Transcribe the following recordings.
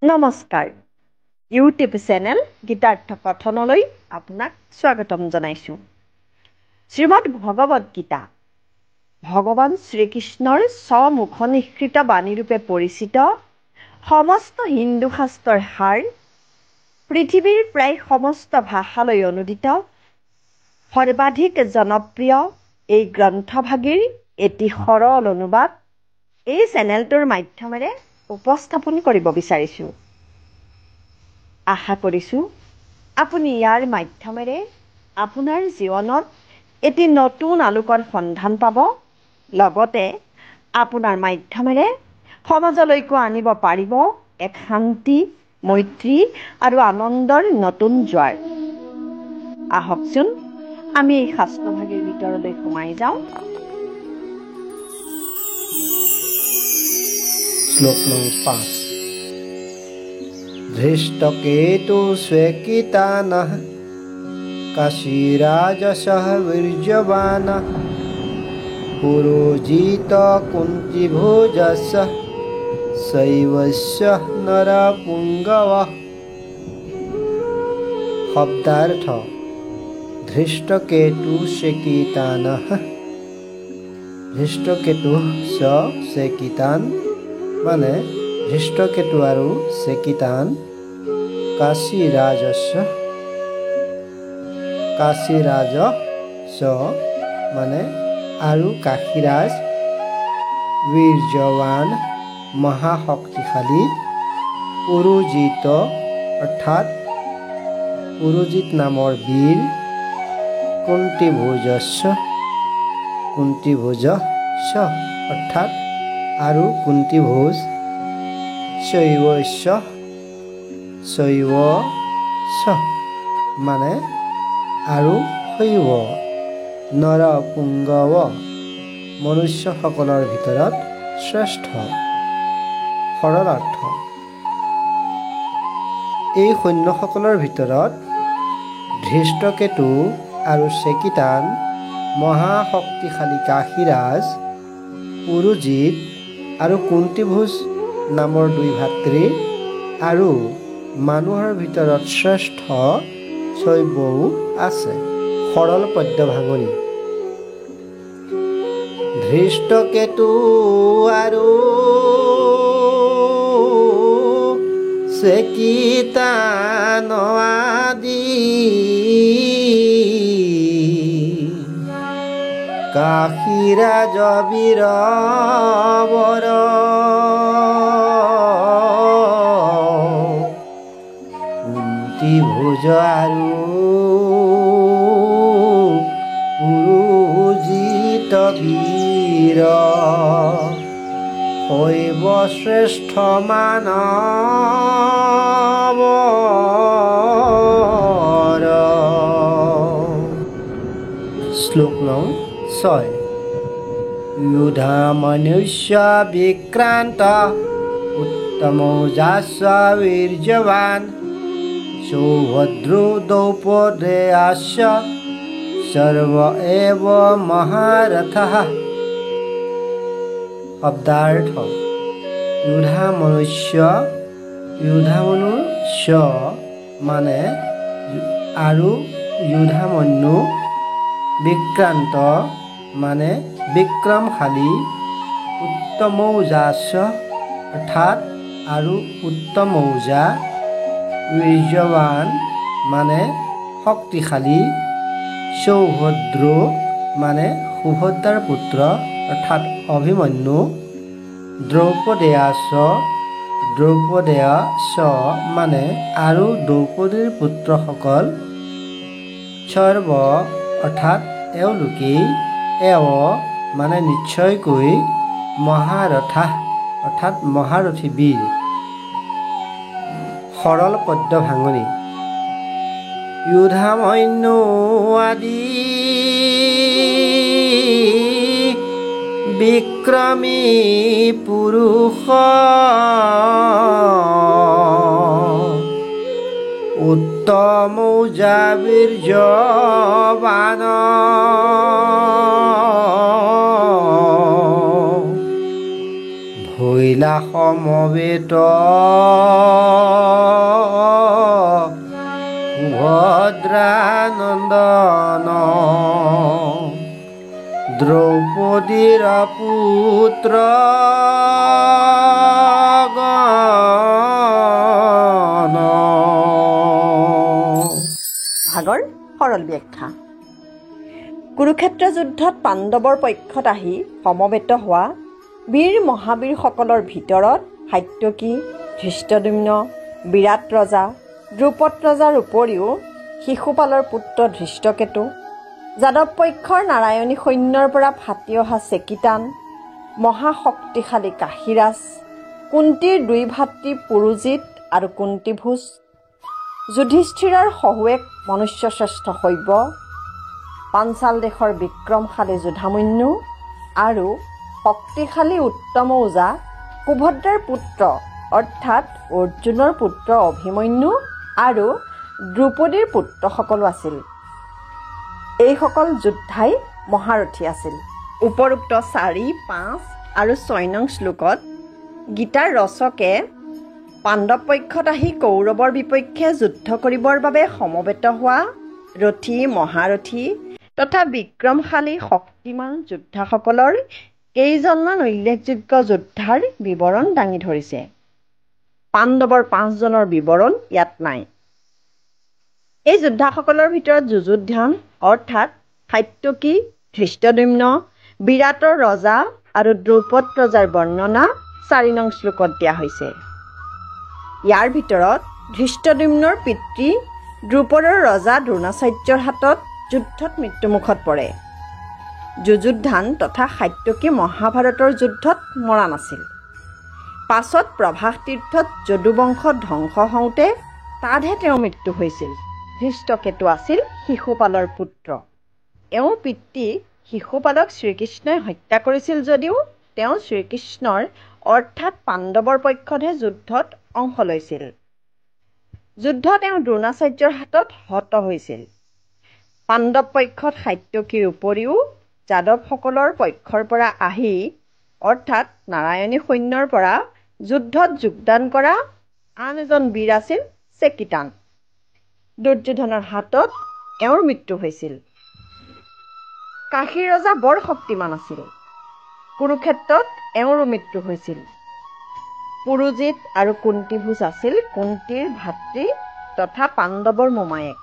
নমস্কাৰ YouTube channel Gitartha কথনলৈ আপোনাক স্বাগতম জনাইছোঁ। শ্ৰীমদ ভগৱদ গীতা ভগৱান শ্ৰীকৃষ্ণৰ স্বমুখনিসৃত বাণীৰূপে পৰিচিত সমস্ত হিন্দু শাস্ত্ৰৰ সাৰ, পৃথিৱীৰ প্ৰায় সমস্ত ভাষালৈ অনুদিত সৰ্বাধিক জনপ্ৰিয় এই গ্ৰন্থভাগীৰ এটি সৰল অনুবাদ এই চেনেলটোৰ মাধ্যমেৰে উপস্থাপন কৰিব বিচাৰিছোঁ। আশা কৰিছোঁ আপুনি ইয়াৰ মাধ্যমেৰে আপোনাৰ জীৱনত এটি নতুন আলোকৰ সন্ধান পাব, লগতে আপোনাৰ মাধ্যমেৰে সমাজলৈকো আনিব পাৰিব এক শান্তি, মৈত্ৰী আৰু আনন্দৰ নতুন জোৱাৰ। আহকচোন আমি এই শাস্ত্ৰভাগীৰ ভিতৰলৈ সোমাই যাওঁ। শ্লোক নং 5 ধৃষ্টকেতু স্বেকিতানঃ কাশীৰাজসঃ বীৰ্যবানঃ পুৰোজিত কুন্তিভোজস্য শৈবস্য নৰপুঙ্গবঃ। শব্দাৰ্থ ধৃষ্টকেতু স্বেকিতানঃ ধৃষ্টকেতু স্বেকিতান মানে ধৃষ্টকেতু আৰু স্বেকিতান কাশীৰাজ মানে আৰু কাশীৰাজ বীৰ্যৱান মহাশক্তিশালী পুৰোজিত অৰ্থাৎ পুৰোজিত নামৰ বীৰ কুন্তিভোজ অৰ্থাৎ আৰু কুন্তিভোজ শৈবস্য মানে আৰু শৈব নৰপুঙ্গৱ মনুষ্যসকলৰ ভিতৰত শ্ৰেষ্ঠ। সৰলাৰ্থ এই সৈন্যসকলৰ ভিতৰত ধৃষ্টকেতু আৰু স্বেকিতান, মহাশক্তিশালী কাশীৰাজ, পুৰোজিত আৰু কুন্তিভোজ নামৰ দুই ভাতৃ আৰু মানুহৰ ভিতৰত শ্ৰেষ্ঠ শৈবও আছে। সৰল পদ্য ভাঙনি ধৃষ্টকেতু আৰু স্বেকিতান আদি কাশীৰাজ বীৰবৰ কুন্তিভোজ আৰু পুৰোজিত বীৰ শৈব শ্ৰেষ্ঠ মানৱ। শ্লোক নং 6 युधा मनुष्य विक्रांत उत्तमौजास्य वीर्यवान् सौभद्रो द्रौपदेयस्य सर्व एव महारथः। शब्दार्थ युधा मनुष्य মানে আৰু युधामन्यु, বিক্ৰান্ত মানে বিক্ৰমশালী, উত্তমৌজাস্য অৰ্থাৎ আৰু উত্তমৌজা, বীৰ্যৱান মানে শক্তিশালী, সৌভদ্ৰ মানে সুভদ্ৰাৰ পুত্ৰ অৰ্থাৎ অভিমন্যু, দ্ৰৌপদেয়াস মানে আৰু দ্ৰৌপদীৰ পুত্ৰসকল, সৰ্ব অৰ্থাৎ এওঁলোকেই, এৱ মানে নিশ্চয়কৈ, মহাৰথা অৰ্থাৎ মহাৰথী বীৰ। সৰল পদ্য ভাঙনি युधामन्যু আদি বিক্ৰমী পুৰুষ উত্তমৌজা বীৰ্যৱান ভৈলা সমবেত দ্ৰৌপদীৰ পুত্ৰ ভাগৰ সৰল ব্যাখ্যা। কুৰুক্ষেত্ৰ যুদ্ধত পাণ্ডৱৰ পক্ষত আহি সমবেত হোৱা বীৰ মহাবীৰসকলৰ ভিতৰত সাত্যকী, ধৃষ্টদ্যুম্ন, বিৰাট ৰজা, দ্ৰুপদ ৰজাৰ উপৰিও শিশুপালৰ পুত্ৰ ধৃষ্টকেতু, যাদৱ পক্ষৰ নাৰায়ণী সৈন্যৰ পৰা ফাটি অহা চেকিতান, মহাশক্তিশালী কাশীৰাজ, কুন্তীৰ দুই ভাতৃ পুৰুজিত আৰু কুন্তীভোজ, যুধিষ্ঠিৰৰ শহুৱেক মনুষ্যশ্ৰেষ্ঠ শৈব্য, পাঞ্চাল দেশৰ বিক্ৰমশালী যুধামন্যু আৰু শক্তিশালী উত্তম ওজা সুভদ্ৰাৰ পুত্ৰ অৰ্থাৎ অৰ্জুনৰ পুত্ৰ অভিমন্যু আৰু দ্ৰৌপদীৰ পুত্ৰসকলো আছিল। এইসকল যোদ্ধাই মহাৰথী আছিল। উপৰোক্ত 4, 5 আৰু 6 নং শ্লোকত গীতাৰ ৰচকে পাণ্ডৱ পক্ষত আহি কৌৰৱৰ বিপক্ষে যুদ্ধ কৰিবৰ বাবে সমবেত হোৱা ৰথী, মহাৰথী তথা বিক্ৰমশালী শক্তিমান যোদ্ধাসকলৰ কেইজনমান উল্লেখযোগ্য যোদ্ধাৰ বিৱৰণ দাঙি ধৰিছে। পাণ্ডৱৰ 5 জনৰ বিৱৰণ ইয়াত নাই। এই যোদ্ধাসকলৰ ভিতৰত যুযুধান অৰ্থাৎ সাত্যকী, ধৃষ্টদ্যুম্ন, বিৰাটৰ ৰজা আৰু দ্ৰৌপদ ৰজাৰ বৰ্ণনা 4 নং শ্লোকত দিয়া হৈছে। ইয়াৰ ভিতৰত ধৃষ্টদ্যুম্নৰ পিতৃ দ্ৰুপদৰ ৰজা দ্ৰোণাচাৰ্যৰ হাতত যুদ্ধত মৃত্যুমুখত পৰে। যুযুধান তথা সাত্যকী মহাভাৰতৰ যুদ্ধত মৰা নাছিল। পাছত প্ৰভাস তীৰ্থত যদুবংশ ধ্বংস হওঁতে তাতহে তেওঁৰ মৃত্যু হৈছিল। ধৃষ্টকেতু আছিল শিশুপালৰ পুত্ৰ। এওঁৰ পিতৃ শিশুপালক শ্ৰীকৃষ্ণই হত্যা কৰিছিল যদিও তেওঁ শ্ৰীকৃষ্ণৰ অৰ্থাৎ পাণ্ডৱৰ পক্ষতহে যুদ্ধত অংশ লৈছিল। যুদ্ধত তেওঁ দ্ৰোণাচাৰ্যৰ হাতত হত হৈছিল। পাণ্ডৱ পক্ষত সাত্যকীৰ উপৰিও যাদৱসকলৰ পক্ষৰ পৰা আহি অৰ্থাৎ নাৰায়ণী সৈন্যৰ পৰা যুদ্ধত যোগদান কৰা আন এজন বীৰ আছিল চেকিতান। দুৰ্যোধনৰ হাতত এওঁৰ মৃত্যু হৈছিল। কাশীৰ ৰজা বৰ শক্তিমান আছিল। কুৰুক্ষেত্ৰত এওঁৰো মৃত্যু হৈছিল। পুৰুজিত আৰু কুন্তীভোজ আছিল কুন্তীৰ ভাতৃ তথা পাণ্ডৱৰ মোমায়েক।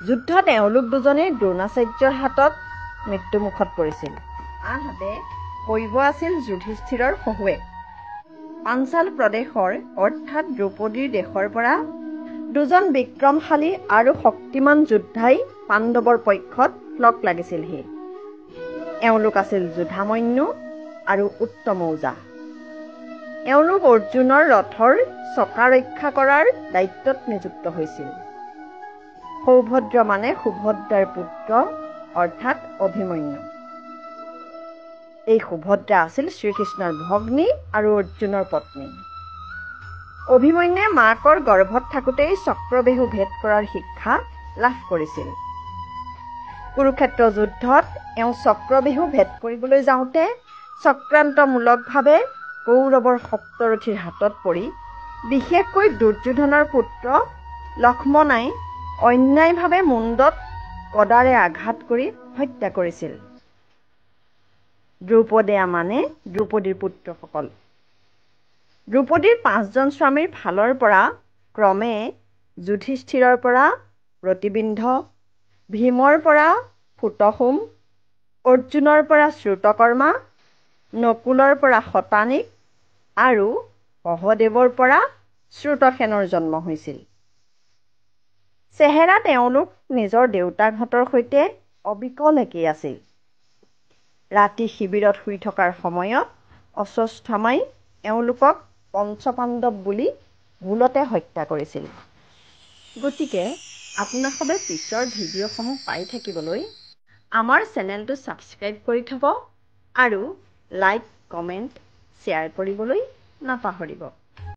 যুদ্ধত এওঁলোক দুজনেই দ্ৰোণাচাৰ্যৰ হাতত মৃত্যুমুখত পৰিছিল। আনহাতে শৈব্য আছিল যুধিষ্ঠিৰৰ শহুৱেক। পাঞ্চাল প্ৰদেশৰ অৰ্থাৎ দ্ৰৌপদীৰ দেশৰ পৰা 2 জন বিক্ৰমশালী আৰু শক্তিমান যোদ্ধাই পাণ্ডৱৰ পক্ষত লগ লাগিছিলহি। এওঁলোক আছিল যুধামন্যু আৰু উত্তম ওজা। এওঁলোক অৰ্জুনৰ ৰথৰ চকা ৰক্ষা কৰাৰ দায়িত্বত নিযুক্ত হৈছিল। সৌভদ্ৰ মানে সুভদ্ৰাৰ পুত্ৰ অৰ্থাৎ অভিমন্যু। এই সুভদ্ৰা আছিল শ্ৰীকৃষ্ণৰ ভগ্নী আৰু অৰ্জুনৰ পত্নী। অভিমন্যুৱে মাকৰ গৰ্ভত থাকোঁতেই চক্ৰবেহু ভেদ কৰাৰ শিক্ষা লাভ কৰিছিল। কুৰুক্ষেত্ৰ যুদ্ধত এওঁ চক্ৰবেহু ভেদ কৰিবলৈ যাওঁতে চক্ৰান্তমূলকভাৱে কৌৰৱৰ সপ্তৰথীৰ হাতত পৰি বিশেষকৈ দুৰ্যোধনৰ পুত্ৰ লক্ষ্মণাই অন্যায়ভাৱে মুণ্ডত গদাৰে আঘাত কৰি হত্যা কৰিছিল। দ্ৰৌপদীয়া মানে দ্ৰৌপদীৰ পুত্ৰসকল। দ্ৰৌপদীৰ 5 জন স্বামীৰ ফালৰ পৰা ক্ৰমে যুধিষ্ঠিৰৰ পৰা প্ৰতিবিন্ধ, ভীমৰ পৰা ফুটসোম, অৰ্জুনৰ পৰা শ্ৰুতকৰ্মা, নকুলৰ পৰা শতানিক আৰু সহদেৱৰ পৰা শ্ৰুতসেনৰ জন্ম হৈছিল। চেহেৰাত এওঁলোক নিজৰ দেউতাকহঁতৰ সৈতে অবিকল একেই আছিল। ৰাতি শিবিৰত শুই থকাৰ সময়ত অশ্বত্থামাই এওঁলোকক পঞ্চপাণ্ডৱ বুলি ভুলতে হত্যা কৰিছিল। গতিকে আপোনালোকে পিছৰ ভিডিঅ'সমূহ পাই থাকিবলৈ আমাৰ চেনেলটো ছাবস্ক্ৰাইব কৰি থ'ব আৰু লাইক, কমেণ্ট, শ্বেয়াৰ কৰিবলৈ নাপাহৰিব।